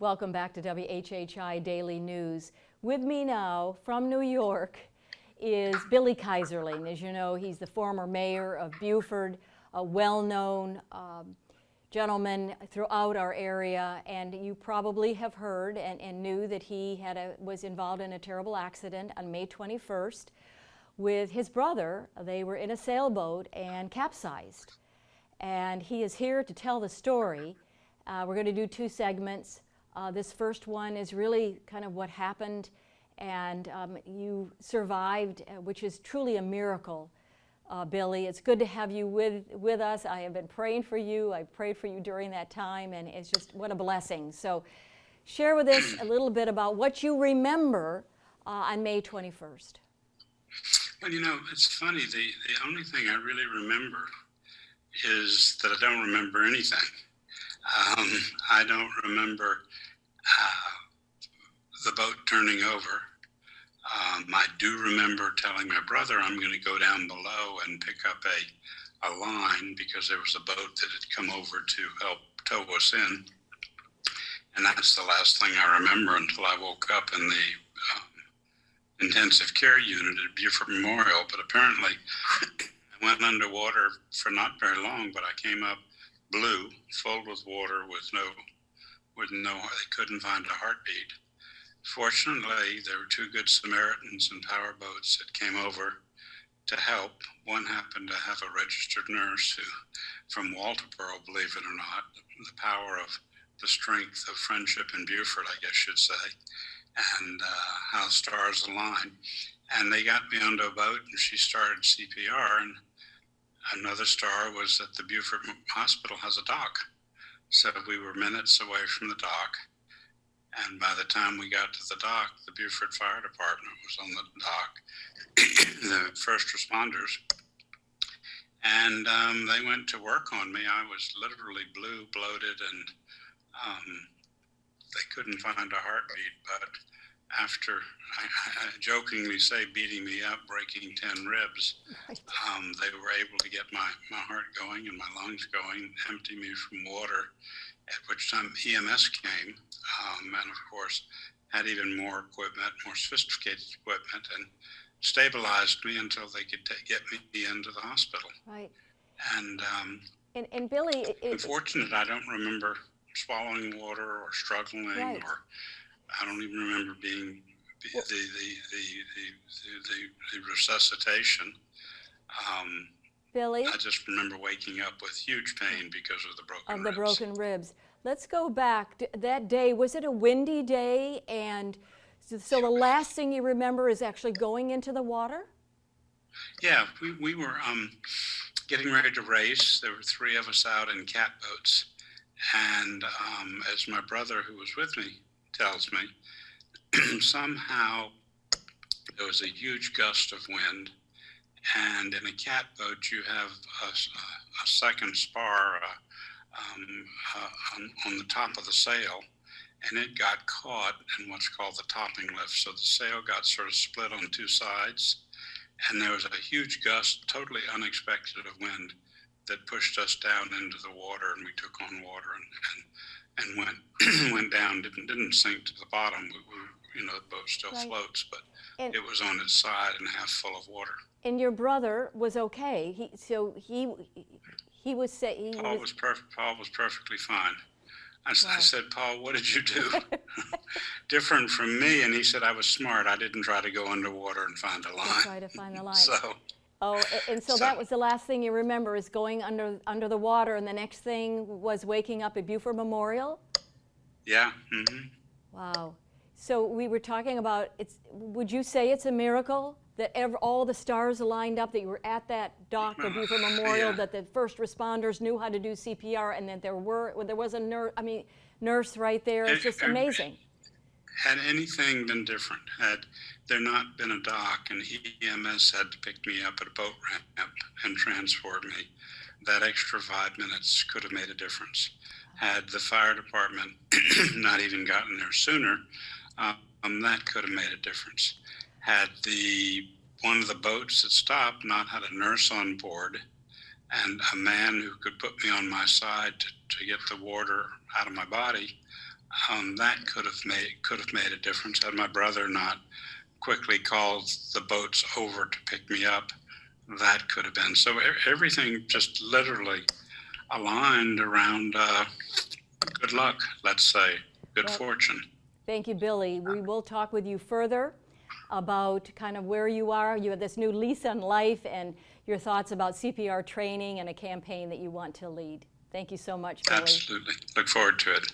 Welcome back to WHHI Daily News. With me now from New York is Billy Keyserling. As you know, he's the former mayor of Beaufort, a well-known gentleman throughout our area, and you probably have heard and knew that he was involved in a terrible accident on May 21st with his brother. They were in a sailboat and capsized. And he is here to tell the story. We're going to do two segments. This first one is really kind of what happened, and you survived, which is truly a miracle, Billy. It's good to have you with us. I have been praying for you. I prayed for you during that time, and it's just what a blessing. So share with us a little bit about what you remember on May 21st. Well, you know, it's funny. The only thing I really remember is that I don't remember anything. I don't remember the boat turning over. I do remember telling my brother I'm going to go down below and pick up a line because there was a boat that had come over to help tow us in. And that's the last thing I remember until I woke up in the intensive care unit at Beaufort Memorial. But apparently I went underwater for not very long, but I came up blue, filled with water, they couldn't find a heartbeat. Fortunately, there were two good Samaritans and power boats that came over to help. One happened to have a registered nurse from Walterboro, believe it or not, the power of the strength of friendship in Beaufort, I guess you'd say, and how stars align. And they got me onto a boat and she started CPR, and another star was that the Beaufort Hospital has a dock. So we were minutes away from the dock. And by the time we got to the dock, the Beaufort Fire Department was on the dock, the first responders. And they went to work on me. I was literally blue, bloated, and they couldn't find a heartbeat. But after, I jokingly say, beating me up, breaking 10 ribs, they were able to get my heart going and my lungs going, empty me from water, at which time EMS came, and of course had even more equipment, more sophisticated equipment, and stabilized me until they could get me into the hospital. Right. And Billy, unfortunately, I don't remember swallowing water or struggling, right. or I don't even remember being the resuscitation. Billy, I just remember waking up with huge pain because of the broken ribs. Broken ribs. Let's go back. That day, was it a windy day? And so the last thing you remember is actually going into the water? Yeah, we were getting ready to race. There were three of us out in catboats. And as my brother, who was with me, tells me, somehow there was a huge gust of wind. And in a catboat, you have a second spar on the top of the sail, and it got caught in what's called the topping lift. So the sail got sort of split on two sides, and there was a huge gust, totally unexpected, of wind that pushed us down into the water, and we took on water and went down. Didn't sink to the bottom. The boat still floats, but it was on its side and half full of water. And your brother was okay. He was Paul was perfectly fine. I said, Paul, what did you do different from me? And he said, I was smart. I didn't try to go underwater and find a line. Try to find the line. So that was the last thing you remember, is going under the water, and the next thing was waking up at Beaufort Memorial? Yeah. Mm-hmm. Wow. So we were talking about, would you say it's a miracle that all the stars lined up, that you were at that dock of Beaufort Memorial, that the first responders knew how to do CPR, and that there was a nurse right there? It's just amazing. Had anything been different, had there not been a dock and EMS had to pick me up at a boat ramp and transport me, that extra 5 minutes could have made a difference. Had the fire department not even gotten there sooner, that could have made a difference. Had one of the boats that stopped not had a nurse on board and a man who could put me on my side to get the water out of my body, that could have made a difference. Had my brother not quickly called the boats over to pick me up, that could have been. So everything just literally aligned around good luck, let's say, good fortune. Thank you, Billy. We will talk with you further about kind of where you are. You have this new lease on life and your thoughts about CPR training and a campaign that you want to lead. Thank you so much, Billy. Absolutely. Look forward to it.